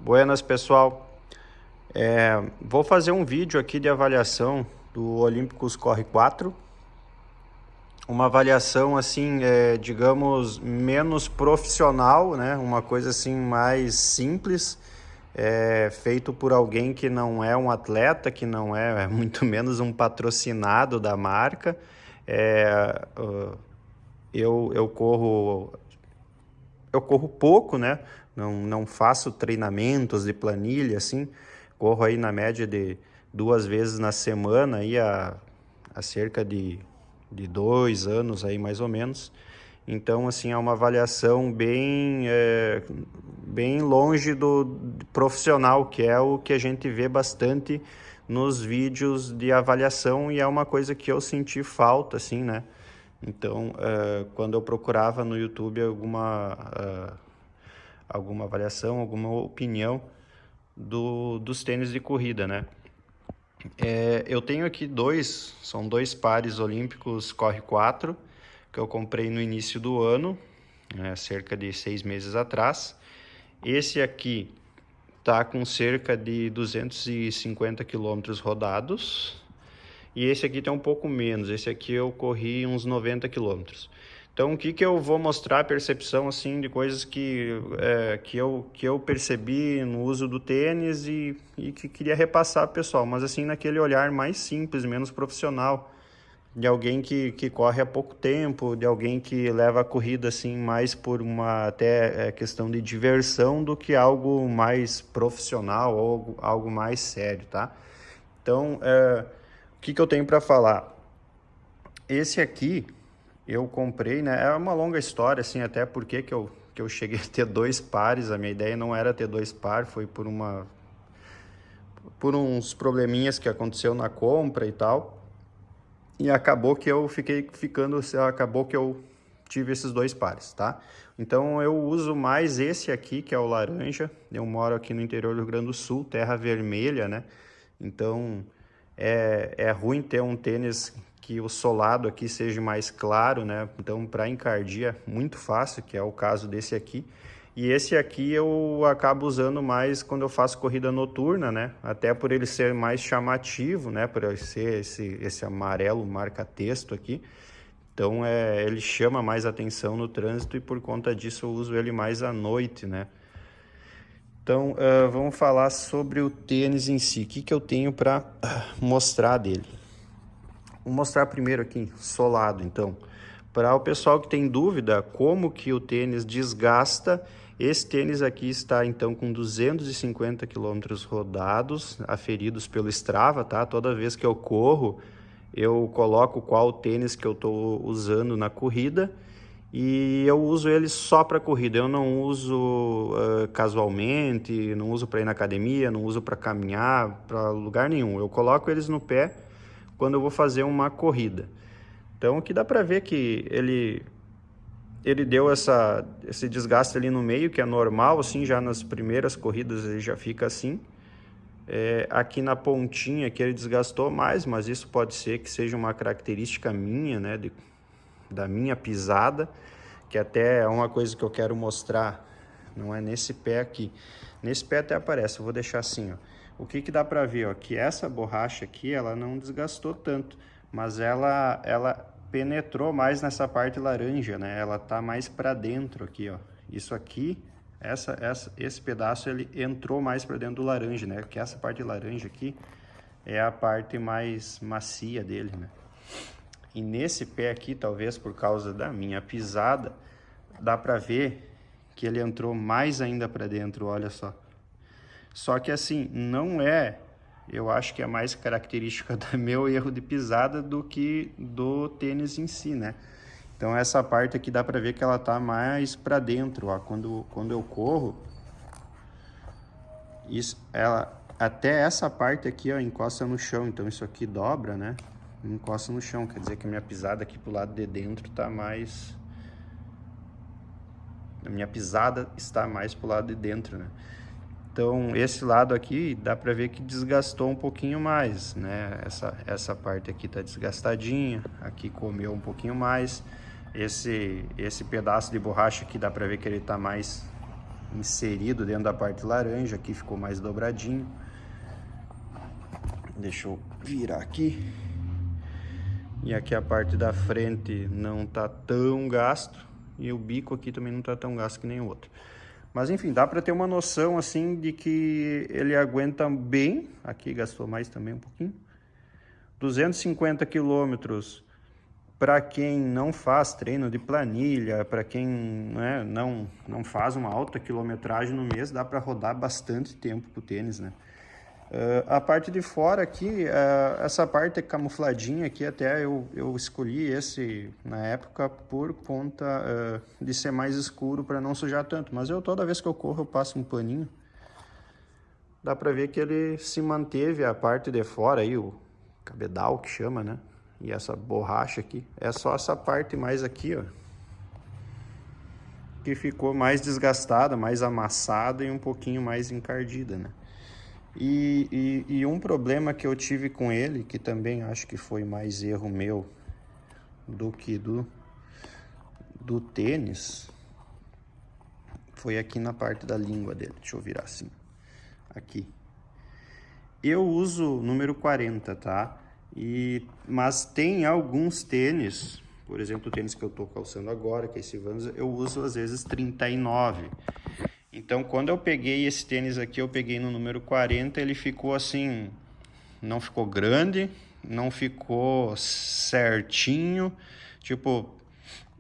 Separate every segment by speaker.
Speaker 1: Buenas, pessoal. Vou fazer um vídeo aqui de avaliação do Olympus Corre 4. Uma avaliação assim, digamos, menos profissional, né? Uma coisa assim mais simples, feito por alguém que não é um atleta, que não é muito menos um patrocinado da marca. É, uh, eu corro pouco, né? Não faço treinamentos de planilha, assim. Corro aí na média de 2 vezes na semana, aí há cerca de 2 anos aí, mais ou menos. Então, assim, é uma avaliação bem longe do profissional, que é o que a gente vê bastante nos vídeos de avaliação, e é uma coisa que eu senti falta, assim, né? Então, quando eu procurava no YouTube alguma avaliação, alguma opinião dos tênis de corrida, né? Eu tenho aqui são dois pares olímpicos Corre 4, que eu comprei no início do ano, cerca de 6 meses atrás. Esse aqui tá com cerca de 250 quilômetros rodados, e esse aqui tem um pouco menos. Esse aqui eu corri uns 90 quilômetros. Então, o que eu vou mostrar a percepção assim de coisas que eu percebi no uso do tênis e que queria repassar pro pessoal, mas assim naquele olhar mais simples, menos profissional, de alguém que corre há pouco tempo, de alguém que leva a corrida assim mais por uma até questão de diversão do que algo mais profissional ou algo mais sério, tá? Então, o que eu tenho para falar? Esse aqui eu comprei, né? É uma longa história, assim, até porque que eu cheguei a ter dois pares. A minha ideia não era ter dois pares, foi por uns probleminhas que aconteceu na compra e tal. E acabou que eu acabou que eu tive esses dois pares, tá? Então eu uso mais esse aqui, que é o laranja. Eu moro aqui no interior do Rio Grande do Sul, terra vermelha, né? Então é ruim ter um tênis que o solado aqui seja mais claro, né? Então para encardia muito fácil, que é o caso desse aqui. E esse aqui eu acabo usando mais quando eu faço corrida noturna, né? Até por ele ser mais chamativo, né? Por ele ser esse amarelo marca-texto aqui. Então ele chama mais atenção no trânsito, e por conta disso eu uso ele mais à noite, né? Então vamos falar sobre o tênis em si. O que eu tenho para mostrar dele? Vou mostrar primeiro aqui, solado, então. Para o pessoal que tem dúvida como que o tênis desgasta, esse tênis aqui está então com 250 quilômetros rodados, aferidos pelo Strava, tá? Toda vez que eu corro, eu coloco qual tênis que eu estou usando na corrida, e eu uso ele só para corrida. Eu não uso casualmente, não uso para ir na academia, não uso para caminhar, para lugar nenhum. Eu coloco eles no pé quando eu vou fazer uma corrida. Então aqui dá para ver que ele deu esse desgaste ali no meio, que é normal, assim, já nas primeiras corridas ele já fica assim. Aqui na pontinha que ele desgastou mais, mas isso pode ser que seja uma característica minha, né, da minha pisada, que até é uma coisa que eu quero mostrar. Não é nesse pé aqui. Nesse pé até aparece, eu vou deixar assim, ó. O que dá para ver, ó, que essa borracha aqui, ela não desgastou tanto, mas ela penetrou mais nessa parte laranja, né? Ela tá mais para dentro aqui, ó. Isso aqui, esse pedaço, ele entrou mais para dentro do laranja, né? Que essa parte laranja aqui é a parte mais macia dele, né? E nesse pé aqui, talvez por causa da minha pisada, dá para ver que ele entrou mais ainda para dentro, olha só. Só que assim, eu acho que é mais característica do meu erro de pisada do que do tênis em si, né? Então essa parte aqui dá para ver que ela tá mais para dentro, ó. Quando eu corro, até essa parte aqui, ó, encosta no chão. Então isso aqui dobra, né? Encosta no chão, quer dizer que a minha pisada aqui pro lado de dentro tá mais... A minha pisada está mais pro lado de dentro, né? Então, esse lado aqui dá para ver que desgastou um pouquinho mais, né? Essa parte aqui tá desgastadinha, aqui comeu um pouquinho mais. Esse pedaço de borracha aqui dá para ver que ele tá mais inserido dentro da parte laranja. Aqui ficou mais dobradinho. Deixa eu virar aqui. E aqui a parte da frente não tá tão gasto. E o bico aqui também não tá tão gasto que nem o outro. Mas enfim, dá para ter uma noção assim de que ele aguenta bem. Aqui gastou mais também um pouquinho. 250 quilômetros para quem não faz treino de planilha, para quem, né, não faz uma alta quilometragem no mês, dá para rodar bastante tempo com o tênis, né? A parte de fora aqui, essa parte camufladinha aqui, até eu escolhi esse na época por conta de ser mais escuro para não sujar tanto. Mas toda vez que eu corro eu passo um paninho. Dá para ver que ele se manteve a parte de fora aí, o cabedal que chama, né? E essa borracha aqui. É só essa parte mais aqui, ó, que ficou mais desgastada, mais amassada e um pouquinho mais encardida, né? E um problema que eu tive com ele, que também acho que foi mais erro meu do que do tênis, foi aqui na parte da língua dele. Deixa eu virar assim. Aqui. Eu uso número 40, tá? Mas tem alguns tênis, por exemplo, o tênis que eu tô calçando agora, que é esse Vans, eu uso às vezes 39. Então, quando eu peguei esse tênis aqui, eu peguei no número 40, ele ficou assim, não ficou grande, não ficou certinho, tipo,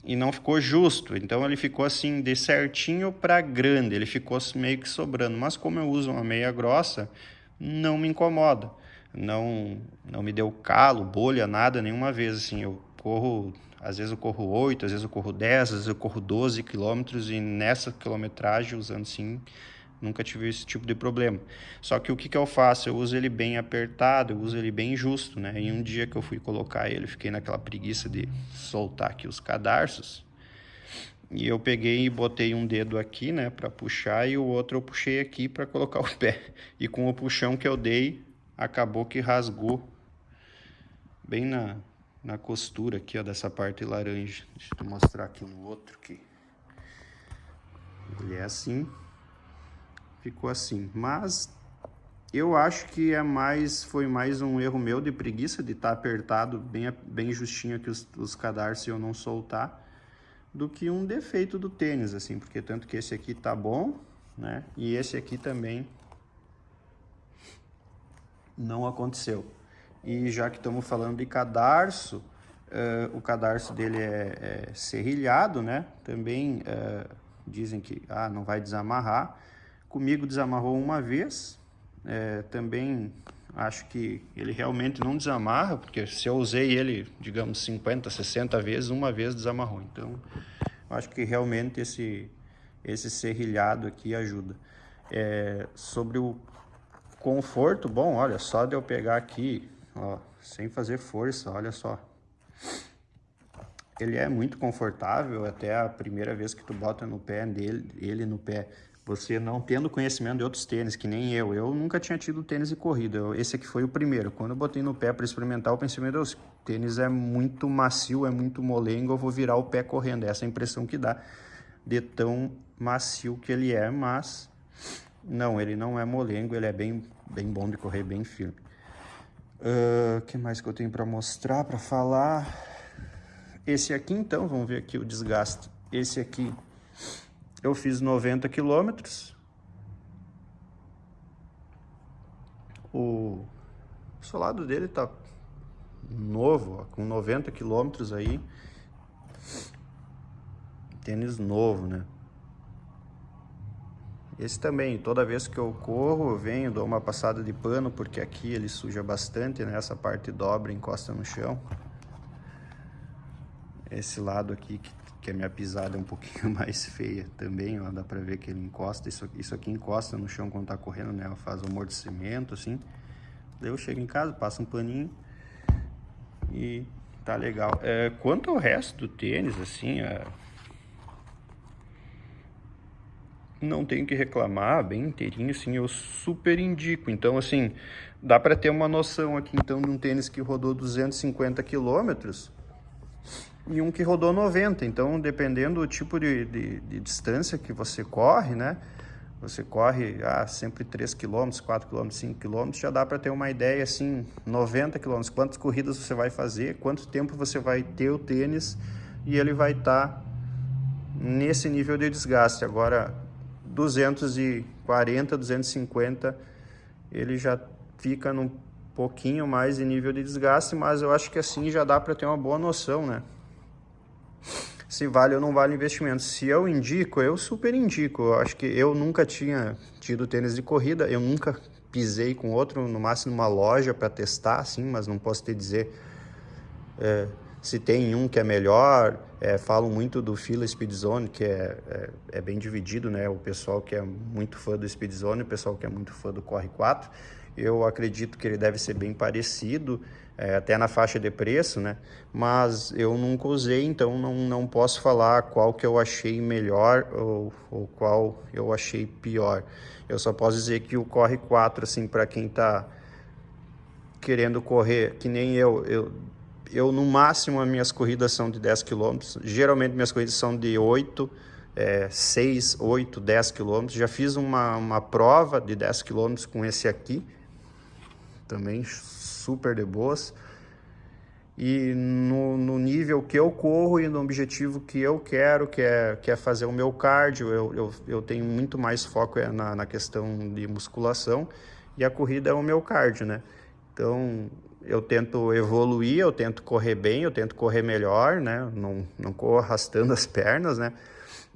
Speaker 1: e não ficou justo. Então, ele ficou assim, de certinho para grande, ele ficou meio que sobrando. Mas como eu uso uma meia grossa, não me incomoda. Não me deu calo, bolha, nada, nenhuma vez, assim, eu corro... Às vezes eu corro 8, às vezes eu corro 10, às vezes eu corro 12 quilômetros e nessa quilometragem, usando assim, nunca tive esse tipo de problema. Só que o que eu faço? Eu uso ele bem apertado, eu uso ele bem justo, né? E um dia que eu fui colocar ele, fiquei naquela preguiça de soltar aqui os cadarços. E eu peguei e botei um dedo aqui, né, para puxar, e o outro eu puxei aqui para colocar o pé. E com o puxão que eu dei, acabou que rasgou bem na costura aqui, ó, dessa parte laranja. Deixa eu mostrar aqui no outro que ele é assim, ficou assim. Mas eu acho que foi mais um erro meu de preguiça de estar apertado bem justinho aqui os cadarços e eu não soltar, do que um defeito do tênis, assim, porque tanto que esse aqui tá bom, né? E esse aqui também não aconteceu. E já que estamos falando de cadarço, o cadarço dele é serrilhado, né? Também dizem que não vai desamarrar. Comigo desamarrou uma vez. Também acho que ele realmente não desamarra, porque se eu usei ele, digamos, 50, 60 vezes, uma vez desamarrou. Então, acho que realmente esse serrilhado aqui ajuda. Sobre o conforto, bom, olha, só de eu pegar aqui, ó, sem fazer força, olha só. Ele é muito confortável, até a primeira vez que tu bota no pé ele no pé, você não tendo conhecimento de outros tênis, que nem eu nunca tinha tido tênis de corrida, esse aqui foi o primeiro. Quando eu botei no pé para experimentar, eu pensei, meu Deus, o tênis é muito macio, é muito molengo, eu vou virar o pé correndo, essa é a impressão que dá de tão macio que ele é, mas não, ele não é molengo, ele é bem bom de correr, bem firme. O que mais que eu tenho para mostrar, para falar? Esse aqui, então, vamos ver aqui o desgaste. Esse aqui, eu fiz 90 quilômetros. O solado dele tá novo, ó, com 90 quilômetros aí. Tênis novo, né? Esse também, toda vez que eu corro, eu venho, dou uma passada de pano, porque aqui ele suja bastante, né? Essa parte dobra, encosta no chão. Esse lado aqui, que a minha pisada é um pouquinho mais feia também, ó, dá pra ver que ele encosta, isso aqui encosta no chão quando tá correndo, né? Faz um amortecimento, assim. Daí eu chego em casa, passo um paninho e tá legal. Quanto ao resto do tênis, assim, não tenho que reclamar, bem inteirinho, assim, eu super indico. Então, assim, dá pra ter uma noção aqui, então, de um tênis que rodou 250 quilômetros e um que rodou 90. Então, dependendo do tipo de distância que você corre, né, você corre sempre 3 km, 4 km, 5 km, já dá para ter uma ideia assim, 90 km, quantas corridas você vai fazer, quanto tempo você vai ter o tênis e ele vai estar nesse nível de desgaste. Agora 240, 250, ele já fica num pouquinho mais de nível de desgaste, mas eu acho que assim já dá para ter uma boa noção, né? Se vale ou não vale o investimento. Se eu indico, eu super indico. Eu acho que eu nunca tinha tido tênis de corrida, eu nunca pisei com outro, no máximo numa loja para testar, assim, mas não posso te dizer se tem um que é melhor. Falam muito do Fila Speedzone, que é bem dividido, né? O pessoal que é muito fã do Speedzone, o pessoal que é muito fã do Corre 4. Eu acredito que ele deve ser bem parecido, até na faixa de preço, né? Mas eu nunca usei, então não posso falar qual que eu achei melhor ou qual eu achei pior. Eu só posso dizer que o Corre 4, assim, para quem tá querendo correr, que nem eu no máximo as minhas corridas são de 10 km, geralmente minhas corridas são de 8, 6, 8, 10 km. Já fiz uma prova de 10 km com esse aqui, também super de boas. E no nível que eu corro e no objetivo que eu quero, que é fazer o meu cardio, eu tenho muito mais foco na questão de musculação, e a corrida é o meu cardio, né? Então eu tento evoluir, eu tento correr bem, eu tento correr melhor, né? Não corro arrastando as pernas, né?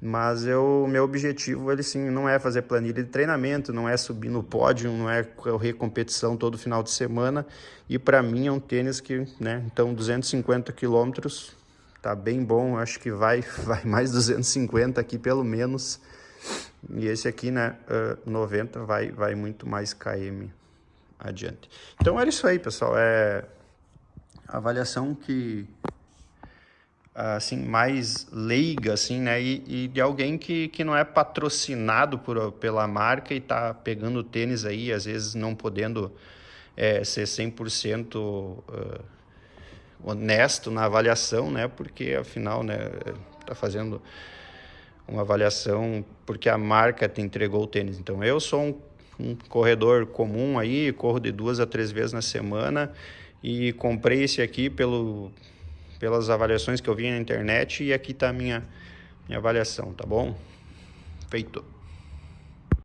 Speaker 1: Mas meu objetivo, ele sim, não é fazer planilha de treinamento, não é subir no pódio, não é correr competição todo final de semana. E para mim é um tênis que, né, então 250 quilômetros tá bem bom, acho que vai mais 250 aqui pelo menos. E esse aqui, né, 90 vai muito mais km adiante. Então era isso aí, pessoal, a avaliação que assim, mais leiga, assim, né, e de alguém que não é patrocinado pela marca e tá pegando tênis aí, às vezes não podendo ser 100% honesto na avaliação, né, porque afinal, né, tá fazendo uma avaliação porque a marca te entregou o tênis. Então eu sou um corredor comum aí, corro de 2 a 3 vezes na semana e comprei esse aqui pelas avaliações que eu vi na internet, e aqui tá a minha avaliação, tá bom? Feito.